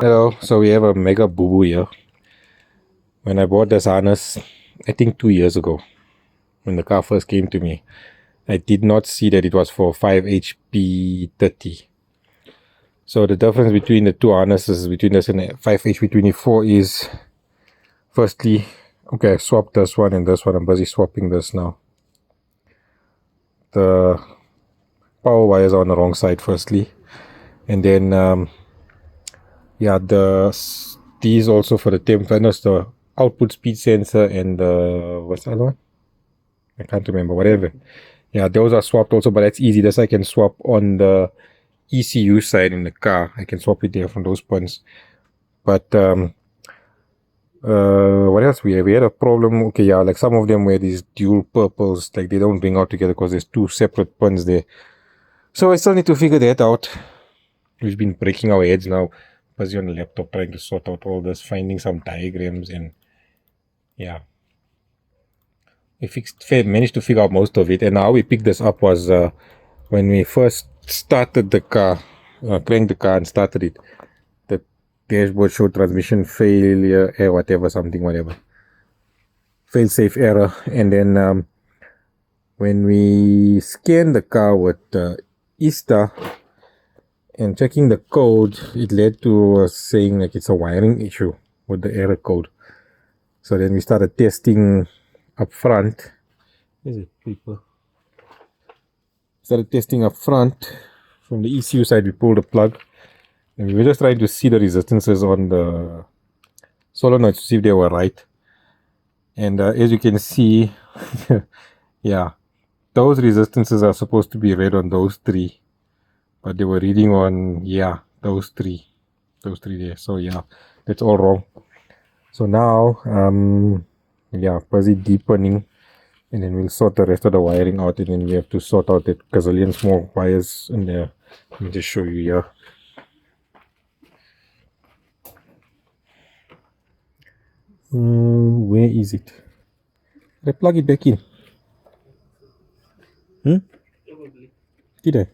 Hello, so we have a mega boo boo here. When I bought this harness, I think 2 years ago, when the car first came to me, I did not see that it was for 5HP 30. So the difference between the two harnesses, between this and 5HP 24, is firstly, okay, I swapped this one and this one. I'm busy swapping this now. The power wires are on the wrong side, firstly, and then yeah, these also for the temp furnace, the output speed sensor, and what's the other one? I can't remember. Whatever. Yeah, those are swapped also, but that's easy. This I can swap on the ECU side in the car. I can swap it there from those points. But what else we have? We had a problem. Okay, yeah, like some of them were these dual purples, like they don't ring out together because there's two separate pins there. So I still need to figure that out. We've been breaking our heads now, busy on the laptop trying to sort out all this, finding some diagrams, and yeah. We managed to figure out most of it, and how we picked this up was when we first started the car, cranked the car and started it. The dashboard showed transmission failure, whatever, fail safe error, and then when we scanned the car with Easter and checking the code, it led to us saying like it's a wiring issue with the error code. So then we started testing up front. Is it people? Started testing up front. From the ECU side, we pulled the plug, and we were just trying to see the resistances on the solenoids to see if they were right. And as you can see, yeah, those resistances are supposed to be read on those three, but they were reading on, yeah, those three there. So yeah, that's all wrong. So now, yeah, busy deepening, and then we'll sort the rest of the wiring out, and then we have to sort out that gazillion small wires in there. Let me just show you here. Where is it? Did I plug it back in? Did I?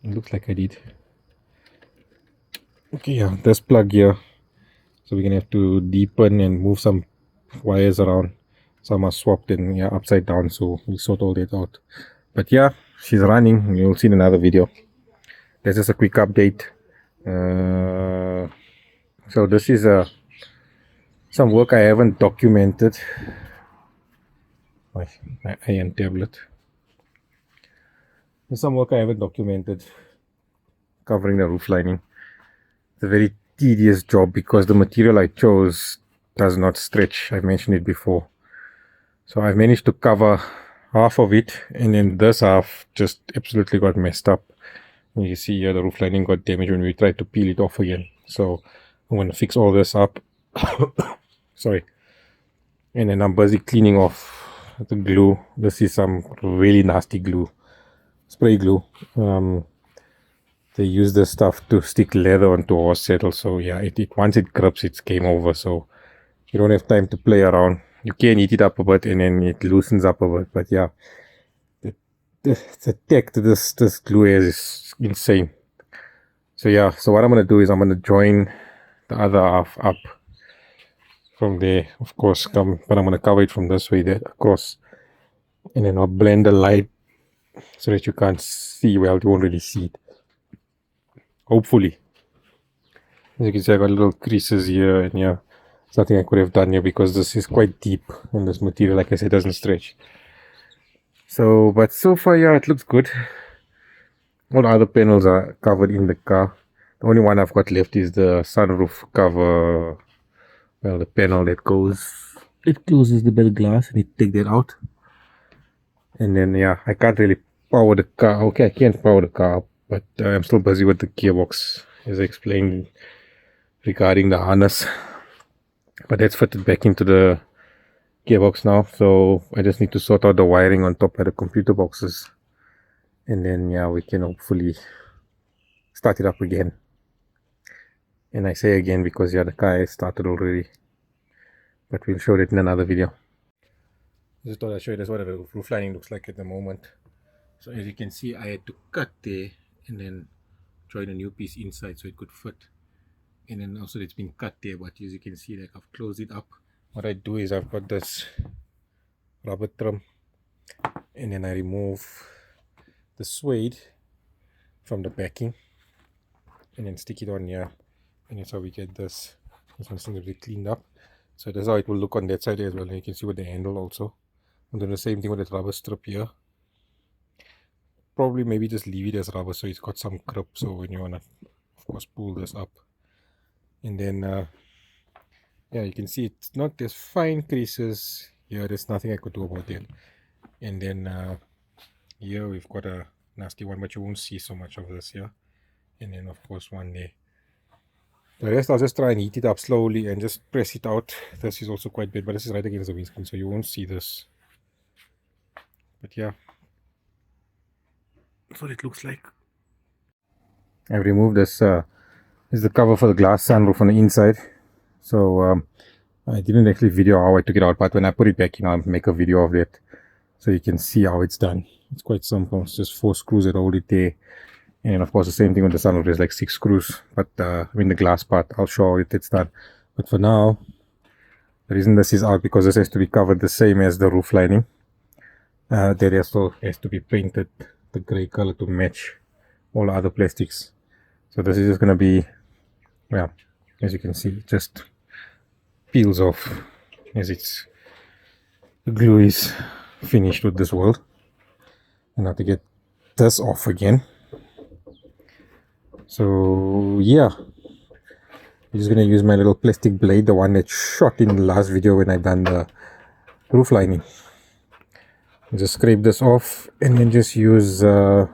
It looks like I did. Okay, yeah, this plug here. So we're gonna have to deepen and move some wires around. Some are swapped and yeah, upside down, so we'll sort all that out. But yeah, she's running. You'll see in another video. That's just a quick update. So this is some work I haven't documented. My iron tablet. There's some work I haven't documented covering the roof lining. It's a very tedious job because the material I chose does not stretch. I've mentioned it before. So I've managed to cover half of it, and then this half just absolutely got messed up. And you see here the roof lining got damaged when we tried to peel it off again. So I'm going to fix all this up. Sorry. And then I'm busy cleaning off the glue. This is some really nasty glue, spray glue. They use this stuff to stick leather onto horse saddles. So yeah, once it grips, it's game over. So you don't have time to play around. You can heat it up a bit and then it loosens up a bit. But yeah, the tech to this glue is insane. So yeah, so what I'm going to do is I'm going to join the other half up from there, of course, but I'm going to cover it from this way there across, and then I'll blend the light so that you can't see. Well, you won't really see it, hopefully. As you can see, I got little creases here, and yeah, there's nothing I could have done here because this is quite deep and this material, like I said, doesn't stretch. So, but so far, yeah, it looks good. All the other panels are covered in the car. The only one I've got left is the sunroof cover. Well, the panel that it closes the bell glass, and you take that out. And then, yeah, I can't really power the car. Okay, I can't power the car up, but I'm still busy with the gearbox, as I explained regarding the harness. But that's fitted back into the gearbox now, so I just need to sort out the wiring on top of the computer boxes. And then, yeah, we can hopefully start it up again. And I say again because, yeah, the car has started already. But we'll show it in another video. Just thought I'd show you that's what the roof lining looks like at the moment. So as you can see, I had to cut there and then join a new piece inside so it could fit. And then also it's been cut there, but as you can see, like I've closed it up. What I do is I've got this rubber trim, and then I remove the suede from the backing and then stick it on here, and that's how we get this one seems to be cleaned up. So that's how it will look on that side as well. And you can see with the handle also. I'm doing the same thing with that rubber strip here. Probably maybe just leave it as rubber so it's got some grip, so when you want to of course pull this up. And then yeah, you can see it's not, there's fine creases here, there's nothing I could do about it. And then here we've got a nasty one, but you won't see so much of this here. And then of course one there. The rest I'll just try and heat it up slowly and just press it out. This is also quite bad, but this is right against the windscreen, so you won't see this. But yeah, that's what it looks like. I've removed this is the cover for the glass sunroof on the inside. So I didn't actually video how I took it out, but when I put it back in, I'll make a video of it so you can see how it's done. It's quite simple. It's just 4 screws that hold it there. And of course the same thing with the sunroof, there's like 6 screws. But I mean the glass part, I'll show how it's done. But for now, the reason this is out because this has to be covered the same as the roof lining. That also has to be painted the grey color to match all the other plastics. So this is just going to be, well, as you can see, it just peels off as the glue is finished with this world. And now to get this off again. So yeah, I'm just going to use my little plastic blade, the one that shot in the last video when I done the roof lining. Just scrape this off and then just use I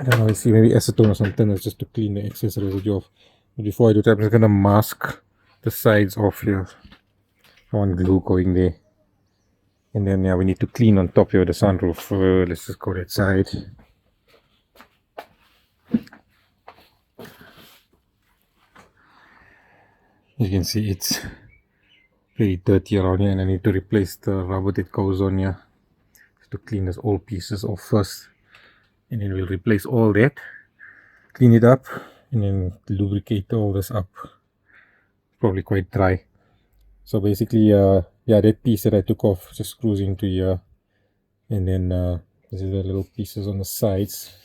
don't know, see maybe acetone or something just to clean the excess residue off. But before I do that, I'm just gonna mask the sides off here. I want glue going there. And then yeah, we need to clean on top here the sunroof. Let's just go that side. You can see it's very dirty around here, and I need to replace the rubber that goes on here. Just to clean this old pieces off first, and then we'll replace all that, clean it up, and then lubricate all this up. Probably quite dry. So basically yeah, that piece that I took off just screws into here, and then this is the little pieces on the sides.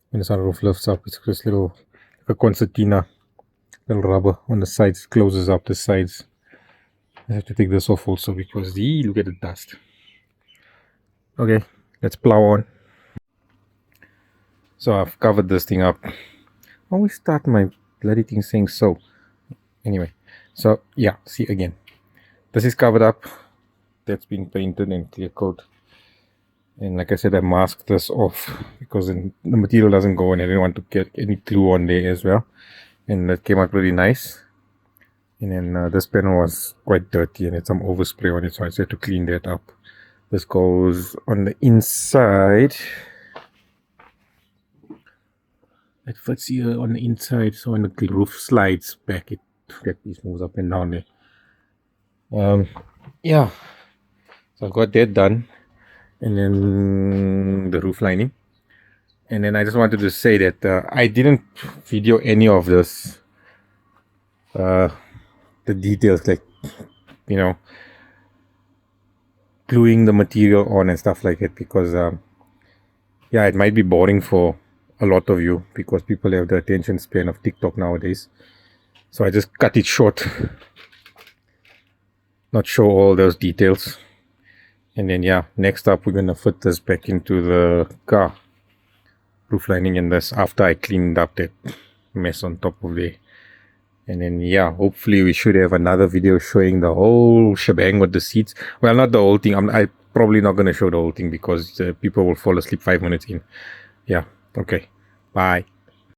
When the sunroof lifts up, it's just little, like a concertina, little rubber on the sides, closes up the sides. I have to take this off also because look at the dust. Okay, let's plow on. So I've covered this thing up. I always start my bloody thing saying so. Anyway, so yeah, see again. This is covered up. That's been painted and clear coat. And like I said, I masked this off because the material doesn't go, and I didn't want to get any glue on there as well. And that came out really nice. And then this panel was quite dirty and had some overspray on it, so I had to clean that up. This goes on the inside. It fits here on the inside, so when the roof slides back, that piece moves up and down there. Yeah, so I got that done, and then the roof lining. And then I just wanted to say that I didn't video any of this. The details, like, you know, gluing the material on and stuff like that, because yeah, it might be boring for a lot of you because people have the attention span of TikTok nowadays. So I just cut it short, not show all those details. And then yeah, next up we're gonna fit this back into the car roof lining, and this after I cleaned up that mess on top of there. And then yeah, hopefully we should have another video showing the whole shebang with the seats. Well, not the whole thing. I'm probably not going to show the whole thing because people will fall asleep 5 minutes in. Yeah, okay. Bye.